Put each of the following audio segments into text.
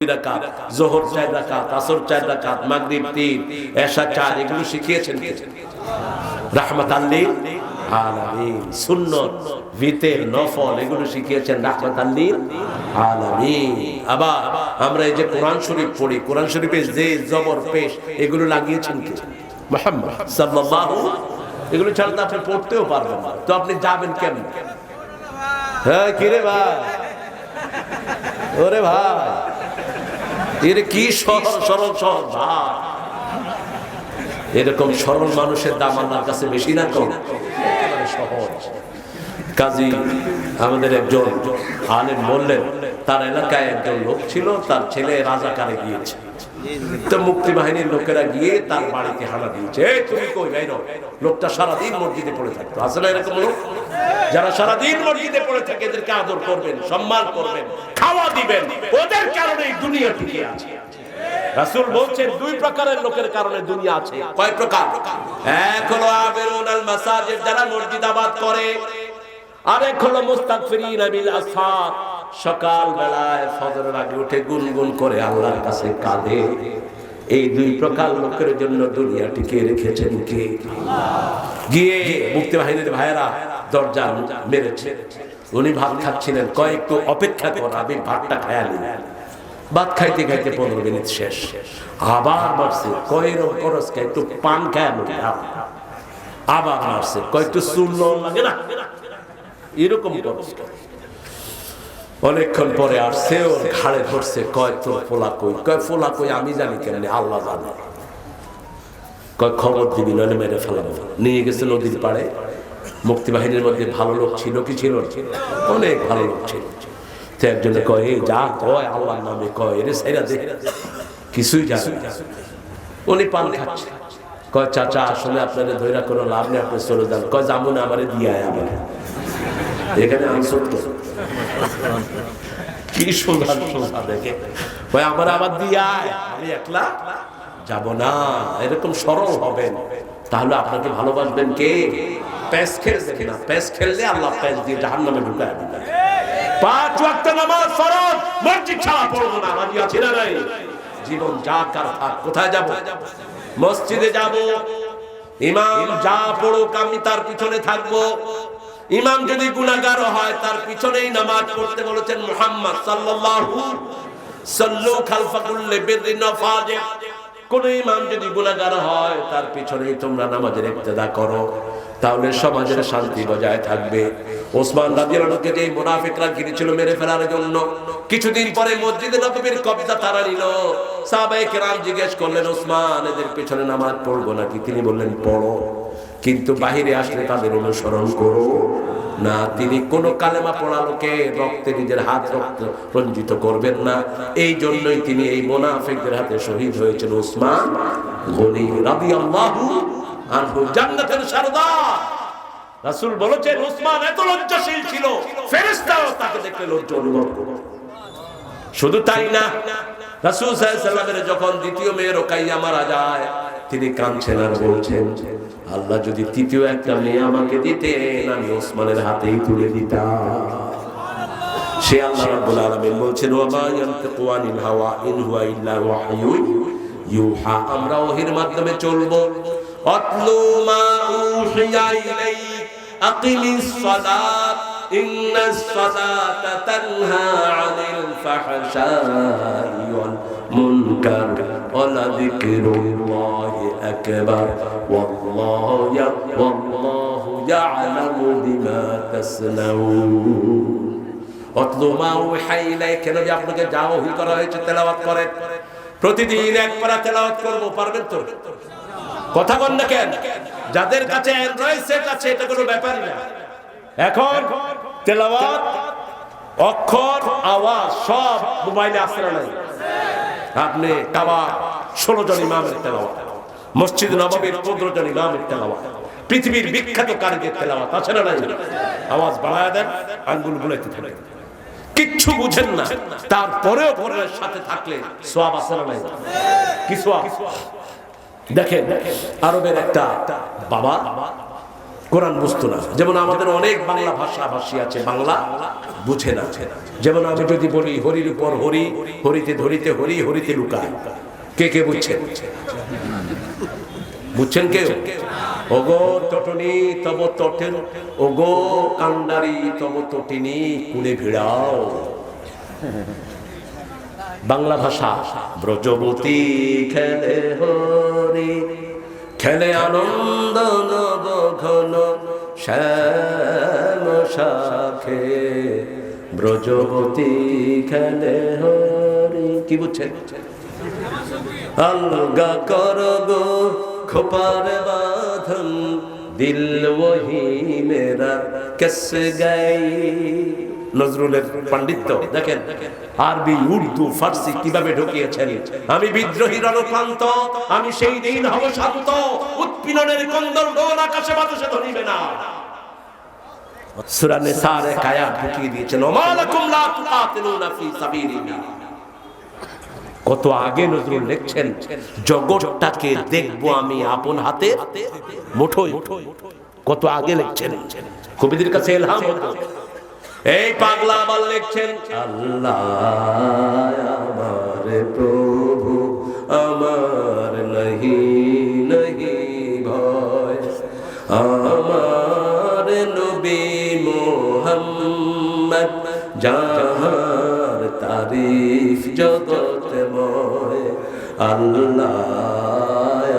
রাকাত, যোহর 4 রাকাত, আসর 4 রাকাত, মাগরিব 3, এশা 4, এগুলো শিখিয়েছেন কে? রাহমাতাল লিল আলামিন। সুন্নত, ভিতর, নফল এগুলো শিখিয়েছেন রাহমাতাল লিল আলামিন। আবার আমরা এই যে কোরআন শরীফ পড়ি, কোরআন শরীফে যে জবর পেশ এগুলো লাগিয়েছেন কে? মুহাম্মদ সাল্লাল্লাহু। এগুলো ছাড়া তো আপনি পড়তেও পারবেন না, তো আপনি যাবেন কেমন? হ্যাঁ কি রে ভাই, ওরে ভাই, এর কি সরল সরল সরল ভাই। এরকম সরল মানুষের দাম আল্লাহর কাছে বেশি না কম? সহজ। কাজী আমাদের একজন আলেম বললেন, তার এলাকায় একজন লোক ছিল, তার ছেলে রাজাকারে গিয়েছে, তো মুক্তি বাহিনীর লোকেরা গিয়ে তার বাড়িতে হানা দিয়েছে। এই তুমি কই বাইর? লোকটা সারাদিন মসজিদে পড়ে থাকতো। আসলে এরকম লোক যারা সারাদিন মসজিদে পড়ে থাকে, এদেরকে আদর করবেন, সম্মান করবেন, খাওয়া দিবেন, ওদের কারণে দুনিয়া টিকে আছে। রাসূল বলছেন 2 প্রকারের লোকের কারণে দুনিয়া আছে। কয় প্রকার? এক হলো আবিরুনাল মাসাজিদ, যারা মসজিদ আবাদ করে, আর এক হলো মুস্তাগফিরিনা বিল আসহার, সকাল বেলায় ফজরের আগে উঠে গুনগুন করে আল্লাহর কাছে কাঁদে। এই 2 প্রকার লোকের জন্য দুনিয়া টিকে রেখেছেন কে? গিয়ে মুক্তি বাহিনীর ভাইয়েরা দরজা মেরেছে। উনি ভাত খাচ্ছিলেন, কয় একটু অপেক্ষা কর, আমি ভাতটা খাইয়া নিই। ভাত খাইতে খাইতে 15 মিনিট শেষ, আবার মারছে, কয় এরকম করস, একটু পান খায় আবার মারছে, কয় একটু চূর্ণ লাগে না, এরকম করস। অনেকক্ষণ পরে আসছে, ওর ঘাড়ে ধরছে, কয় তোর ফোলা কই? কয় ফোলা কই আমি জানি কেন, আল্লাহ জানে। কয় খবর দিবি, নইলে মেরে ফেলাবো। নিয়ে গেছে নদীর পাড়ে। মুক্তি বাহিনীর মধ্যে ভালো লোক ছিল কি ছিল? অনেক ভালো লোক ছিল। একজনে কয়, এই যা কয় আল্লাহর নামে কয়, এর সাইরা দে, কিছুই জানে না। উনি পান খাচ্ছে, কয় চাচা আসলে আপনাদের ধৈর্য কোনো লাভ নেই, আপনি চলে যান। কয় যাবো না, আমারে দিয়ে আয়। আমার এখানে আনসার তো কি সুন্দর সুন্দর দেখে, কয় আমার আবার দিয়ে আয়, আমি একলা যাব না। এরকম সরল হবেন, তাহলে আপনাকে ভালোবাসবেন কে? প্যাস খেলবেন না, প্যাস খেললে আল্লাহ প্যাস দিয়ে জাহান্নামে ঢুকায় দিবেন। 5 ওয়াক্ত নামাজ ফরজ, মসজিদ ছাড়া পড়বো না, রাজি আছি না নাই? জীবন যা কার থাক, কোথায় যাব? মসজিদে যাব। ইমাম যা পড়ুক আমি তার পিছনে থাকবো। ইমাম যদি গুনাহগার হয়, তার পিছনেই নামাজ পড়তে বলেছেন মুহাম্মদ সাল্লাল্লাহু। সাল্লু খালফা কুল্লি বিররিন ওয়া ফাজির। কোন ইমাম যদি গুনাহগার হয়, তার পিছনেই তোমরা নামাজের ইক্তেদা করো, তাহলে সমাজের শান্তি বজায় থাকবে। ওসমান রাদিয়াল্লাহু আনহুকে যে মুনাফিকরা ঘিরেছিল মেরে ফেলার জন্য, কিছুদিন পরে মসজিদে নববীর কবজা তারা নিল। সাহাবায়ে কেরাম জিজ্ঞেস করলেন, ওসমান এদের পিছনে নামাজ পড়বো নাকি? তিনি বললেন, পড়ো, কিন্তু বাহিরে আসলে তাদের অনুসরণ করো না। তিনি কোন কালেমা পড়া লোকে রক্তে নিজের হাত রক্ত রঞ্জিত করবেন না। এই জন্যই তিনি এই মুনাফিকদের হাতে শহীদ হয়েছেন ওসমান গনি রাদিয়াল্লাহু আনহু, জান্নাতের সরদার। রাসূল বলেছেন, ওসমান এত লজ্জাশীল ছিল, ফেরেশতাও তাকে দেখলে লজ্জা অনুভব করত। শুধু তাই না, রাসূল সাল্লাল্লাহু আলাইহি ওয়াসাল্লামের যখন দ্বিতীয় মেয়ে রুকাইয়া মারা যায়, তিনি কাঁদছেন আর বলছেন, আল্লাহ যদি তৃতীয় একটা মেয়ে আমাকে দিতেন, আমি ওসমানের হাতেই তুলে দিতাম। সে আল্লাহ রাব্বুল আলামিন বলছেন, ওয়া মা ইয়ানতিকু আনিল হাওয়া ইন হুয়া ইল্লা ওয়াহয়ু ইউহা। আমরা ওহীর মাধ্যমে চলবো। আতলু মা উহিয়া ইলাইক আকিমিস সালাত ইন্নাস সালাতা তানহা আনিল ফাহশাই ওয়াল মুনকার ওয়া লাযিকরুল্লাহি আকবার ওয়াল্লাহু ইয়া'লামু বিমা তাসনাউন। আতলু মা উহিয়া ইলাইক, কেন যে আপনাকে যা ওহী করা হয়েছে তেলাওয়াত করেন। প্রতিদিন এক পারা তেলাওয়াত করব, পারবেন তো? কথা বল না কেন? যাদের কাছে অ্যান্ড্রয়েড সেট আছে, এটা কোনো ব্যাপারই না। এখন তেলাওয়াত, অক্ষর, আওয়াজ সব মোবাইলে আসে না নাই? আপনি কাবা 16 জন ইমামের তেলাওয়াত, মসজিদ নববীর 15 জন ইমামের তেলাওয়াত, পৃথিবীর বিখ্যাত কারীদের তেলাওয়াত আছে না নাই? আওয়াজ বাড়ায় দেন, আঙ্গুল বুলাইতে থাকেন, কিচ্ছু বুঝেন না, তারপরেও ঘরের সাথে থাকলে সওয়াব আছে না নাই? কি সওয়াব? দেখেন, আরবের একটা বাবা কোরআন বুঝতো না। যেমন আমাদের অনেক বাংলা ভাষাভাষী আছে বাংলা বুঝে না। যেমন আমি যদি বলি হরির উপর হরি, হরিতে ধরিতে হরি, হরিতে লুকায়, কে কে বুঝছেন? বুঝছেন কেউ? ওগো তটনি তব তটের, ওগো কান্ডারি তব তটিনী কুলে ভিড়াও। বাংলা ভাষা। ব্রজবতী খেলে হরি, খেলে আনন্দ নব ঘন শ্যাম শাখে, ব্রজবতী খেলে হরি। কি বুঝছেন? अलगा करो गो खुपार बाधन, दिल वही मेरा किस गई। নজরুলের পাণ্ডিত্য দেখেন, আরবি উর্দু ফার্সি কিভাবে ঢুকিয়েছেন। আমি বিদ্রোহী রণক্রান্ত, আমি সেই দিন হব শান্ত, উৎপীড়নের কন্দল ডোল আকাশে বাতাসে ধরিবে না। সূরা নিসার এক আয়াত ঢুকিয়ে দিয়েছেন, ওমালাকুম লা তুকাতিলুনা ফি সাবিলিল্লাহ। কত আগে নজরুল লিখছেন, জগৎটাকে দেখবো আমি আপন হাতে মুঠোয়। কত আগে লিখছেন, কবিদের কাছে ইলহাম হতো। এই পাগলা আবার লিখছেন, আল্লাহ আমার প্রভু আমার নহি নহি ভয়, আমার নবী মুহাম্মদ যাহার তারিফ জগৎময়। আল্লাহ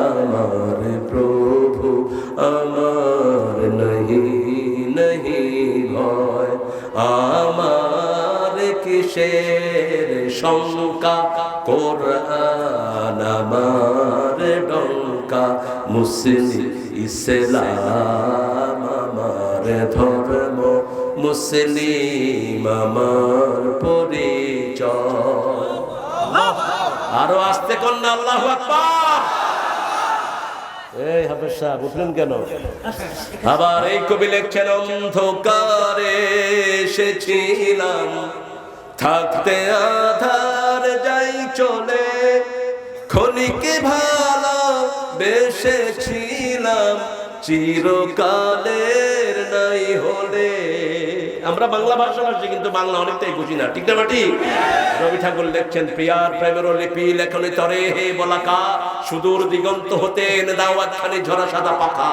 আমার প্রভু আমার নহি নহি ভয়, আমার কিসের শঙ্কা, কোরআন আমার ডঙ্কা, মুসলিম ইসলাম আমার ধর্ম, মুসলিম আমার পরিচয়। আরো আস্তে কন্যা আল্লাহু আকবার। এই হাফেজ সাহেব উঠলেন কেন? আবার এই কবি লিখছেন, অন্ধকারে এসেছিলাম, থাকতে আধার যাই চলে, ক্ষণিকে ভালো বেসেছিলাম, চিরকালের নাই হলে। আমরা বাংলা ভাষাভাষী কিন্তু বাংলা অনেকটাই বুঝি না, ঠিক না ঠিক? রবি ঠাকুর লিখছেন, প্রিয়ার প্রেমের লিপি লেখনে তরে হে বলাকা, সুদূর দিগন্ত হতে এনে দাও একখানি ঝরা সাদা পাখা।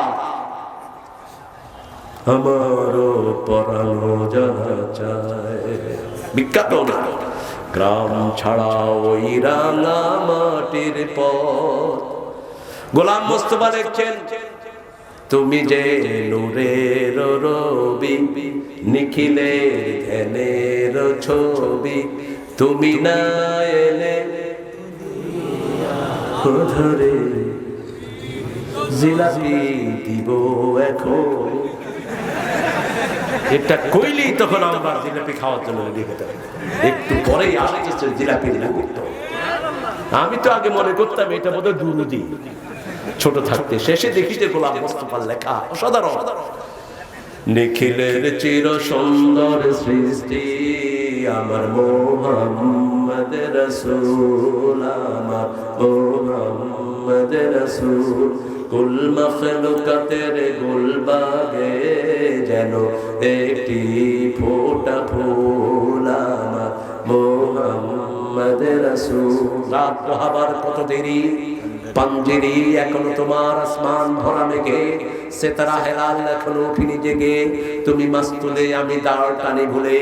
আমারও পরানো জানা চায়, বিখ্যাত না গ্রাম ছাড়া ওই রাঙা মাটির পথ। গোলাম মোস্তফা লিখছেন, তুমি যে নূরের রবি, নিখিলের ধ্যানের ছবি, তুমি না এলে ধরে জিলাপি দিব এখন। এটা কইলেই তখন আমরা জিলাপি খাওয়ার জন্য রেডি হতে হবে। একটু পরেই আসছে জিলাপি করতে। আমি তো আগে মনে করতাম এটা বোধহয় দুরুদি, ছোট থাকতে। শেষে দেখি যে গোলাম মোস্তফার লেখা অসাধারণ। নিখিলের চির সুন্দর সৃষ্টি আমার মুহাম্মদ রাসূল, আমার মুহাম্মদ রাসূল, কুল মখলুকাতের গুলবাগে যেন একটি ফোঁটা ফুল, আমার মুহাম্মদ রাসূল। রাত পোহাবার কত দেরি, পাঞ্জেরি এখনো তোমার আসমান ভরা মেঘে, সেতারা হেলাল এখনো উঠিনি জেগে, তুমি মাস্তুলে আমি দাঁড় টানে ভুলে,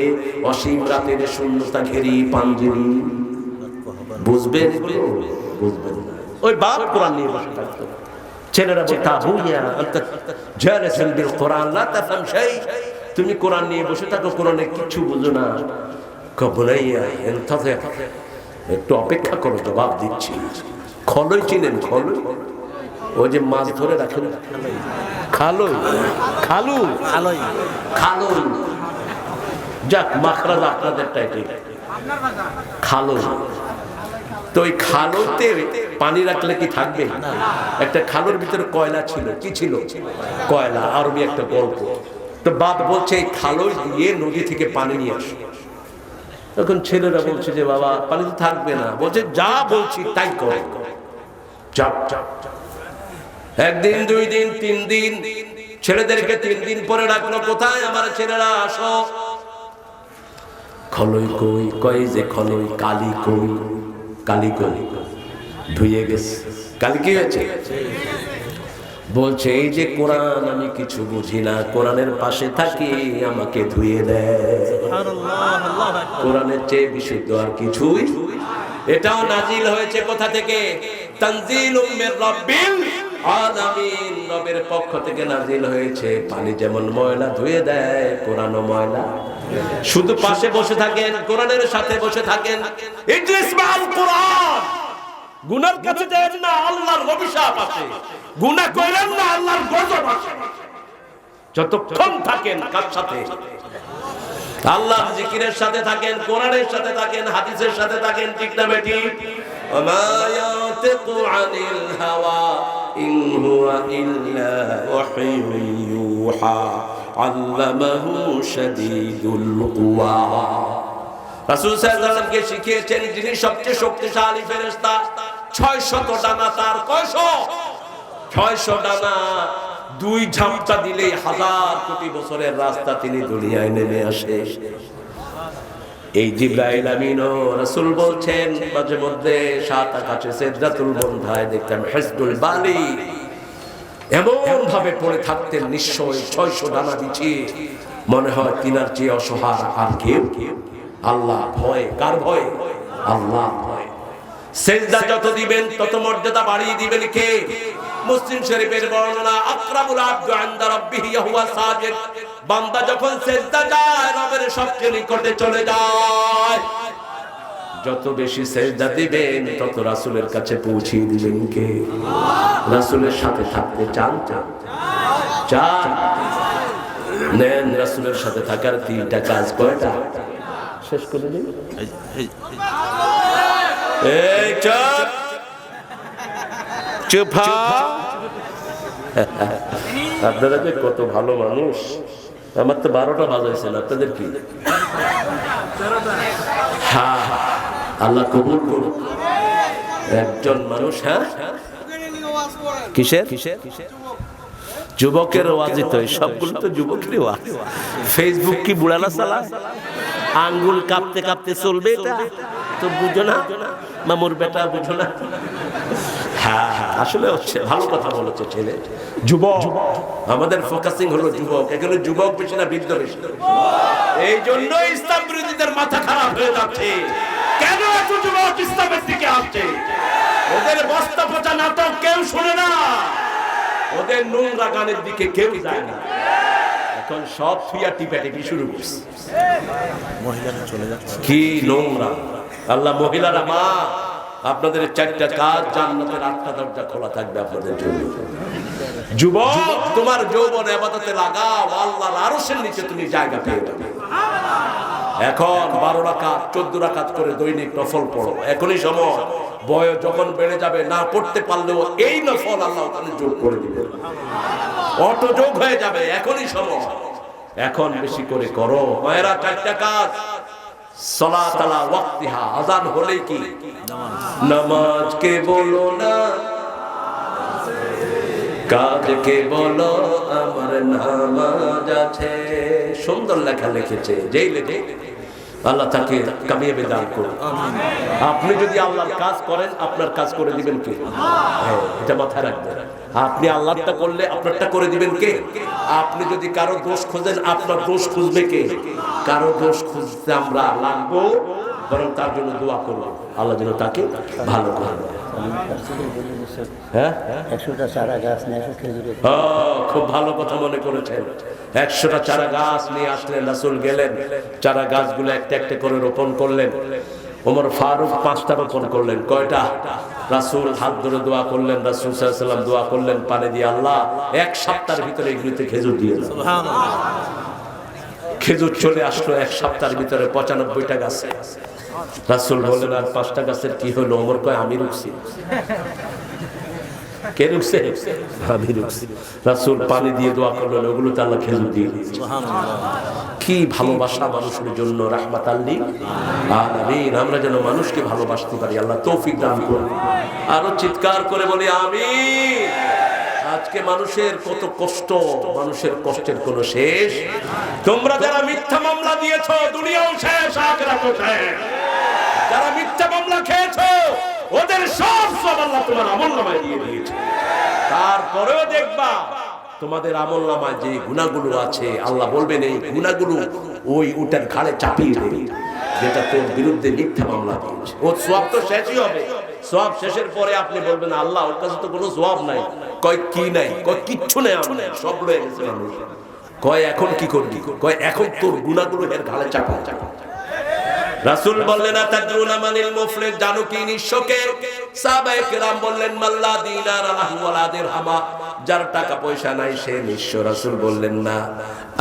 অসীম রাতের শূন্যতা ঘেরি পাঞ্জেরি। বুঝবেন বুঝবেন ওই বাপ কোরআন নিয়ে বসে থাকতো, ছেলেরা বলতো আবুয়া আনতা জালিসুন বিল কোরআন লা তাফহাম শাই, তুমি কোরআন নিয়ে বসে থাকো, কোরআনে কিছু বুঝো না। কবুলাইয়া ইনতাযির, একটু অপেক্ষা করো, জবাব দিচ্ছি। খলই চিনেন? খলই ওই যে মাছ ধরে রাখেন, খালই খালু খালই খালই, যাক মাখরাজ আপনাদের টাইটেল খালই। তো ওই খালতে পানি রাখলে কি থাকবে? একটা খালুর ভিতরে কয়লা ছিল, কি ছিল? কয়লা। আরবি একটা গল্প। তো বাপ বলছে এই খালই দিয়ে নদী থেকে পানি নিয়ে আসে। তখন ছেলেরা বলছে যে বাবা পানি তো থাকবে না। বলছে যা বলছি তাই কর, একদিন 2 দিন 3 দিন ছেলেদেরকে 3 দিন পরে ডাকলো, কোথায় আমার ছেলেরা আসো। খলই কই, কই যে খলই, কালি কই, কালি কই, ধুয়ে গেছে। কালি কি হয়েছে? বলছে এই যে কোরআন আমি কিছু বুঝি না, কোরআনের পাশে থাকি আমাকে ধুয়ে দেয়। কোরআনের চেয়ে বিশুদ্ধ আর কিছুই। এটাও নাজিল হয়েছে কোথা থেকে? তানজিলুম মির রাব্বিল আলামিন, রবের পক্ষ থেকে নাজিল হয়েছে। পানি যেমন ময়লা ধুয়ে দেয়, কোরআনও ময়লা। শুধু পাশে বসে থাকেন, কোরআনের সাথে বসে থাকেন, ইজলিস মাল কোরআন। গুনার কাছে যান না, আল্লাহর অভিশাপ আছে। গুনাহ করেন না, আল্লাহর গজব আছে। যতক্ষণ থাকেন কার সাথে? আল্লাহর জিকিরের সাথে থাকেন, কোরআনের সাথে থাকেন, হাদিসের সাথে থাকেন, ঠিক না বেটি? ওমা ইয়াতিকু আনিল হাওয়া ইন হুয়া ইল্লা ওয়াহিয়ুন ইউহা আল্লামাহু শাদীদুল কুওয়া। রাসূল সাল্লাল্লাহু আলাইহি ওয়াসাল্লামকে শিখিয়েছেন যিনি সবচেয়ে শক্তিশালী ফেরেশতা। 600 ডানা তার। কয়শো? 600 ডানা। 2 ঝাপটা দিলেই 1000 কোটি বছরের রাস্তা তিনি দুনিয়ায় নেমে আসে। এই জিবরাইল আমিনও রাসূল বলছেন মাঝে মধ্যে 7 আকাশে সিদরাতুল মুনতাহায় দেখতেন হিজবুল বালি এমন ভাবে পড়ে থাকতেন নিশ্চয় 600 ডানা বিছিয়ে। মনে হয় তিনার চেয়ে অসহায় আর কেউ। আল্লাহ ভয়, কার ভয়? আল্লাহ ভয়। সিজদা যত দিবেন তত মর্যাদা বাড়িয়ে দিবেন কে? মুসলিম শরীফের বর্ণনা, আকরামুল আবদু ইনদা রাব্বিহি হুয়া সাজিদ। বান্দা যখন সিজদা যায় রবের সবচেয়ে নিকটে চলে যায়। যত বেশি সিজদা দিবেন তত রাসূলের কাছে পৌঁছিয়ে দিবেন কে? রাসূলের সাথে থাকতে চান? চান? নেন রাসূলের সাথে থাকার 3টা কাজ। কয়টা? শেষ করে দিন। এই চুপ চুপ। আপনারা যে কত ভালো মানুষ। আমার তো 12টা বাজাইছেন, আপনাদের কি? হ্যাঁ, আল্লাহ কবুল করুন। একজন মানুষ, হ্যাঁ কিসের কিসের যুবকের ওয়াজি, তো সবগুলো তো যুবকেরই ওয়াজ। ফেসবুক কি বুড়ালা চালায়? আঙ্গুল কাঁপতে কাঁপতে চলবে এটা তো বুঝো না? মামুর বেটা বুঝো না? হ্যাঁ আসলে হচ্ছে ভালো কথা বলেছে ছেলে। যুবক, আমাদের ফোকাসিং হলো যুবক। এখানে যুবক বেশি না বৃদ্ধ বেশি? এই জন্য ইসলাম বিরোধীদের মাথা খারাপ হয়ে যাচ্ছে। কেন এত যুবক ইসলামের দিকে আসছে? ওদের বস্তা পচা নাটক কেউ শোনে না, ওদের নোংরা গানের দিকে কেউ যায় না। এখন সব ফিয়া টিপাটিপি শুরু করছে। মহিলারা চলে যাচ্ছে, কি নোংরা! আল্লাহ মহিলারা মা, আপনাদের 4টা কাজ, জান্নাতের 8টা দরজা খোলা থাকবে আপনাদের জন্য। যুবক, তোমার যৌবন ইবাদতে লাগাও, আল্লাহর আরশের নিচে তুমি জায়গা পেয়ে যাবে। এখন 12 রাকাত 14 রাকাত করে দৈনিক নফল পড়ো, এখনই সময়। বয়স যখন বেড়ে যাবে, না পড়তে পারলেও এই নফল আল্লাহ তাআলা যোগ করে দিবেন, অটো যোগ হয়ে যাবে। এখনই সময়, এখন বেশি করে করো। মায়েরা 4টা কাজ, সালাত আলা ওয়াক্তিহা, আযান হলেই কি নামাজ কে বলো না, কাজ কে বলো আমার নামাজ আছে। সুন্দর লেখা লিখেছে, যেই লেখে আল্লাহ তাকে কামিয়াবি দান করুন। আপনি যদি আল্লাহর কাজ করেন, আপনার কাজ করে দিবেন কে? এটা মাথায় রাখবেন। আপনি আল্লাহরটা করলে আপনারটা করে দিবেন কে? আপনি যদি কারো দোষ খোঁজেন, আপনার দোষ খুঁজবে কে? কারো দোষ খুঁজতে আমরা লাগবো, বরং তার জন্য দোয়া করবো, আল্লাহ যেন তাকে ভালো করে। হ্যাঁ, 100টা চারা গাছ নিয়ে খেজুরের, খুব ভালো কথা মনে করেছেন। 100টা চারা গাছ নিয়ে আসলেন, রাসূল গেলেন, চারা গাছগুলো একটা একটা করে রোপণ করলেন। ওমর ফারুক 5টা রোপণ করলেন। কয়টা? রাসূল হাত ধরে দোয়া করলেন, রাসূল সাল্লাল্লাহু আলাইহি ওয়াসাল্লাম দোয়া করলেন, পানি দিয়ে আল্লাহ 1 সপ্তাহের ভিতরে এগুলিতে খেজুর দিয়ে দাও। সুবহানাল্লাহ। খেজুর চলে আসলো 1 সপ্তাহের ভিতরে 95টা গাছে। রাসূল বললেন, আর 5টা গাছের কি হলো? ওমর কয়, আমি রুকছি। কে রুকছে? আমি রুকছি। রাসূল পানি দিয়ে দোয়া করলেন, ওগুলোতে আল্লাহ খেজুর দিয়ে দিয়েছে। সুবহানাল্লাহ। কি ভালোবাসা মানুষের জন্য, রাহমাতাল লিল আলামিন। আমরা যেন মানুষকে ভালোবাসতে পারি, আল্লাহ তৌফিক দান করুন। আরো চিৎকার করে বলি আমিন, আজকে মানুষের কত কষ্ট, মানুষের কষ্টের কোনো শেষ। তোমরা যারা মিথ্যা মামলা দিয়েছো, দুনিয়াও শেষ, আখিরাতও শেষ। যারা মিথ্যা মামলা খেয়েছো, ওদের সব আল্লাহ তোমার আমলনামায় দিয়ে দিয়েছে। তারপরেও দেখবা তোমাদের আমলনামায় যে গুনাহগুলো আছে, আল্লাহ বলবেন এই গুনাহগুলো ওই উটের ঘাড়ে চাপিয়ে দেবে, যেটা তোর বিরুদ্ধে মিথ্যা মামলা দিয়েছে। ওর সওয়াব তো শেষই হবে। সওয়াব শেষের পরে আপনি বলবেন আল্লাহ ওর কাছে তো কোনো সওয়াব নাই। কয় কি নাই? কয় কিচ্ছু নেই, আমার সব লয়ে গেছে মানুষ। কয় এখন কি করবি? কয় এখন তোর গুনাহগুলো এর ঘাড়ে চাপা। রাসূল বললেন আতাদরুনা মানিল মুফলিস, জানো কি নিঃস্বকে? সাহাবায়ে কেরাম বললেন মাল্লা দিনার লাহু ওয়ালা দিরহামা, যার টাকা পয়সা নাই সে নিঃস্ব। রাসূল বললেন না,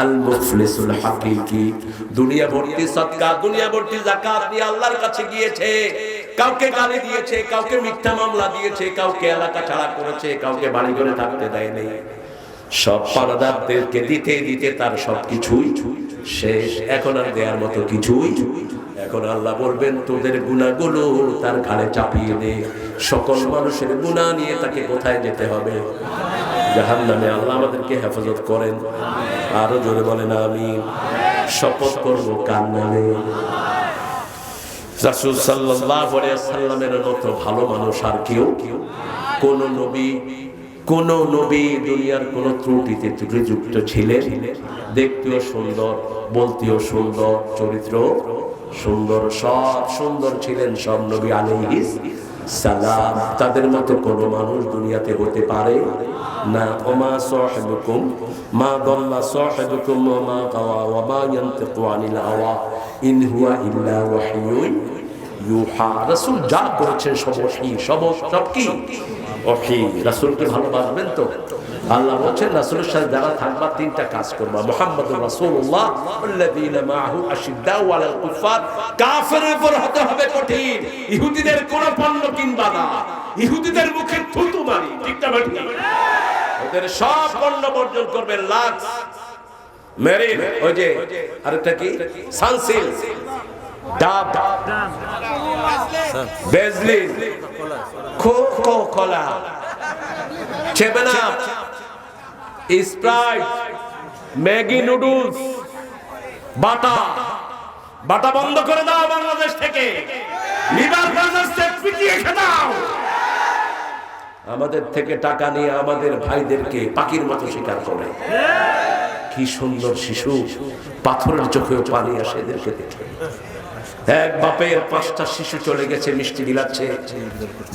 আল মুফলিসুল হাকিকি, দুনিয়া ভর্তি সদকা, দুনিয়া ভর্তি যাকাত নিয়ে আল্লাহর কাছে গিয়েছে, কাউকে গালি দিয়েছে, কাউকে মিথ্যা মামলা দিয়েছে, কাউকে এলাকা ছাড়া করেছে, কাউকে বাড়ি ঘরে থাকতে দেয়নি, সব পানাদারদেরকে দিতে দিতে তার সবকিছুই শেষ। এখন আর দেওয়ার মতো কিছুই। এখন আল্লাহ বলবেন তোদের গুনাহগুলো তার ঘাড়ে চাপিয়ে দে। সকল মানুষের গুনাহ নিয়ে তাকে কোথায় যেতে হবে? জাহান্নামে। আল্লাহ আমাদেরকে হেফাজত করেন। আরো জোরে বলেন আমিন। শপথ করব কার নামে? রাসূল সাল্লাল্লাহু আলাইহি ওয়াসাল্লামের মতো ভালো মানুষ আর কেউ, কোন নবী দুনিয়ার কোন ত্রুটিতে ত্রুটিযুক্ত ছিলেন? দেখতেও সুন্দর, বলতেও সুন্দর, চরিত্র সুন্দর, সব সুন্দর ছিলেন সব নবী আলাইহিস সালাম। তাদের মতো কোন মানুষ দুনিয়াতে হতে পারে না। ওমা সাহিবুকুম মা দাল্লা সাহিবুকুম ওয়া মা গাওয়া ওয়া মা ইয়ানতিকু আনিল হাওয়া ইন হুয়া ইল্লা ওয়াহয়ুন ইউহা। রাসূল যা করেছেন সব ওহী, সব কি ওহী। রাসূলকে ভালোবাসবেন তো? আল্লাহ বলেন রাসূলের সাথে যারা থাকবা তিনটা কাজ করবা। মুহাম্মাদুর রাসূলুল্লাহ আল্লাযীনা মাআহু আশিদ্দাউ আলাল কুফার, কাফেরের উপর হতে হবে কঠিন। ইহুদিদের কোন পণ্য কিনবা না, ইহুদিদের মুখে থুতু মারি, ঠিক না ঠিক? ওদের সব পণ্য বর্জন করবে। লাক্স, মেরিন, ওই যে আরেকটা কি, Sunsilk, Dove, Vaseline, Coca-Cola, seven up, Sprite, Maggi noodles, Bata বন্ধ করে দাও বাংলাদেশ থেকে। লিভার প্রসেসে পিটিয়ে খেদাও। আমাদের থেকে টাকা নিয়ে আমাদের ভাইদেরকে পাখির মতো শিকার করে। কি সুন্দর শিশু, পাথরের চোখেও পানি আসে এদেরকে দেখে। এক বাপের 5টা শিশু চলে গেছে, মিষ্টি বিলাচ্ছে,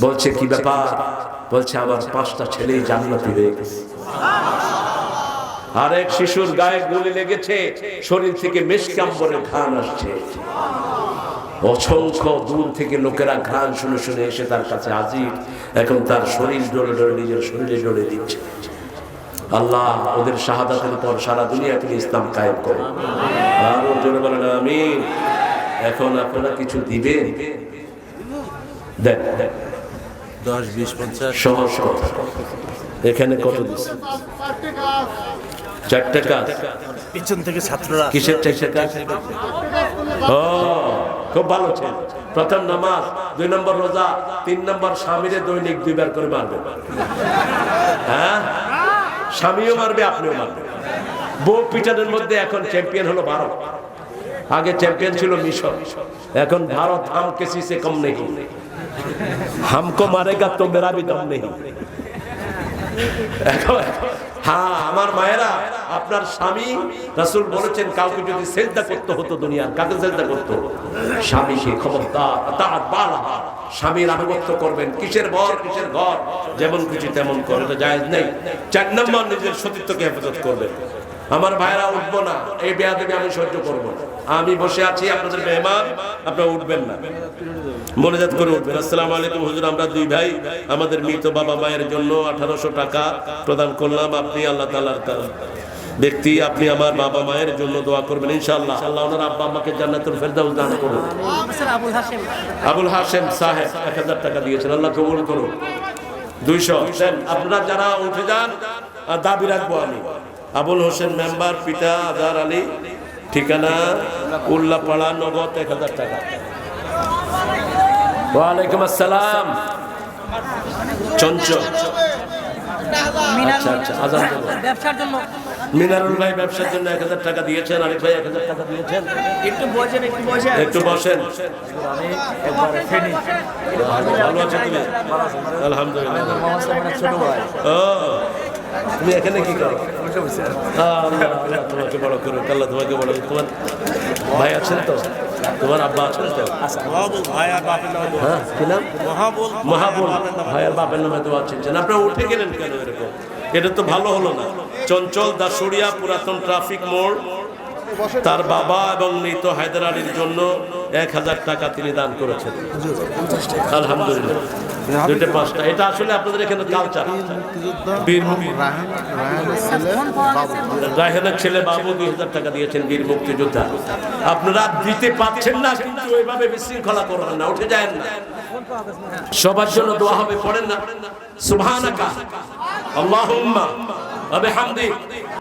বলছে কি ব্যাপার? বলছে আমার 5টা ছেলেই জান্নাতি হয়ে গেছে। আরেক শিশুর গায়ে গুলি লেগেছে, শরীর থেকে মেশক আম্বরের ঘ্রাণ আসছে। অসংখ্য দূর থেকে লোকেরা ঘ্রাণ শুনে শুনে এসে তার কাছে হাজির। এখন তার শরীর ডরে ডরে নিজের শরীরে ডরে দিচ্ছে। আল্লাহ ওদের শাহাদাতের পর সারা দুনিয়াতে ইসলাম কায়েম করে। আরো জোরে বলেন আমিন। এখন আপনারা কিছু দিবেন? দেন 10, 20, 50 সহজ কথা। এখানে কত দিচ্ছে? 4 টাকা। পিছন থেকে ছাত্ররা কিসের 4 টাকা? ও খুব ভালো ছিল। প্রথম নামাজ, 2 নম্বর রোজা, 3 নম্বর স্বামীরে দৈনিক 2 বার করে মারবে। হ্যাঁ, স্বামীও মারবে, আপনিও মারবে। বউ পিটানোর মধ্যে এখন চ্যাম্পিয়ন হলো ভারত। আগে চ্যাম্পিয়ন ছিল মিশর, এখন ভারত। হাম কিসি সে কম নেই, হামকো মারেগা তো মেরা ভি দম নেই। হ্যাঁ আমার মায়েরা, আপনার স্বামী, রাসূল বলেছেন কাউকে যদি সেজদা করতে হতো দুনিয়ার, কাকে সেজদা করতে? স্বামীকে। খবরদার, তাআত বালাহা, স্বামীর আনুগত্য করবেন। কিসের বর, কিসের ঘর, যেমন কিছু তেমন করে, এটা জায়েজ নেই। 4 নম্বর নিজের সতীত্বকে হেফাজত করবেন। আমার ভাইরা উঠবো না, এই বেয়াদবি আমি সহ্য করব না। আমি বসে আছি, আপনাদের মেহমান, আপনারা উঠবেন না, মোনাজাত করে উঠবেন। আসসালামু আলাইকুম হুজুর, আমরা 2 ভাই আমাদের মৃত বাবা মায়ের জন্য 1800 টাকা প্রদান করলাম। আপনি আল্লাহ তাআলার ব্যক্তি, আপনি আমার বাবা মায়ের জন্য দোয়া করবেন ইনশাআল্লাহ। আল্লাহ ওনার আব্বা আম্মাকে জান্নাতুল ফেরদাউস দান করুন। আবুল হাশেম সাহেব 1000 টাকা দিয়েছেন, আল্লাহ কবুল করুন। 200 দেন। আপনারা যারা উঠে যান, দাবি রাখবো আমি। আবুল হোসেন মেম্বার, পিতা আজার আলী, ঠিকানা উল্লাপাড়া, নগদ 1000 টাকা। ওয়ালাইকুম আসসালাম। চঞ্চল আচ্ছা আচ্ছা আজান দেবো। ব্যবসার জন্য মিনারুল ভাই ব্যবসার জন্য 1000 টাকা দিয়েছেন, আরিফ ভাই 1000 টাকা দিয়েছেন। একটু বসেন একটু বসেন। ভালো আছো তুমি? আলহামদুলিল্লাহ। ছোট ভাই ও তুমি এখানে কি করো? আল্লাহ আল্লাহ তোমাকে বড় করুক, আল্লাহ তোমাকে বড় করুক। তোমার ভাই আছেন তো? তোমার আব্বা আছেন তো? ভাই আর বাপের নামে হ্যাঁ কি নাম? মহাবুল মহাবুল ভাই আর বাপের নামে দোয়া চিনছেন। আপনারা উঠে গেলেন কেন এরকম? এটা তো ভালো হলো না। চঞ্চল দাসুরিয়া পুরাতন ট্রাফিক মোড়, তার বাবা এবং মৃত হায়দার আলীর জন্য 1000 টাকা তিনি দান করেছেন। আলহামদুলিল্লাহ। দুইটা পাঁচটা, এটা আসলে আপনাদের এখানে কালচার। বীর রায়হানের ছেলে বাবু 2000 টাকা দিয়েছেন, বীর মুক্তিযোদ্ধা। আপনারা দিতে পারছেন না, কিন্তু ওইভাবে বিশৃঙ্খলা করবেন না, উঠে যায় না। সবার জন্য দোয়া হবে, পড়েন না সুবহানাকা আল্লাহুম্মা ওয়া বিহামদিক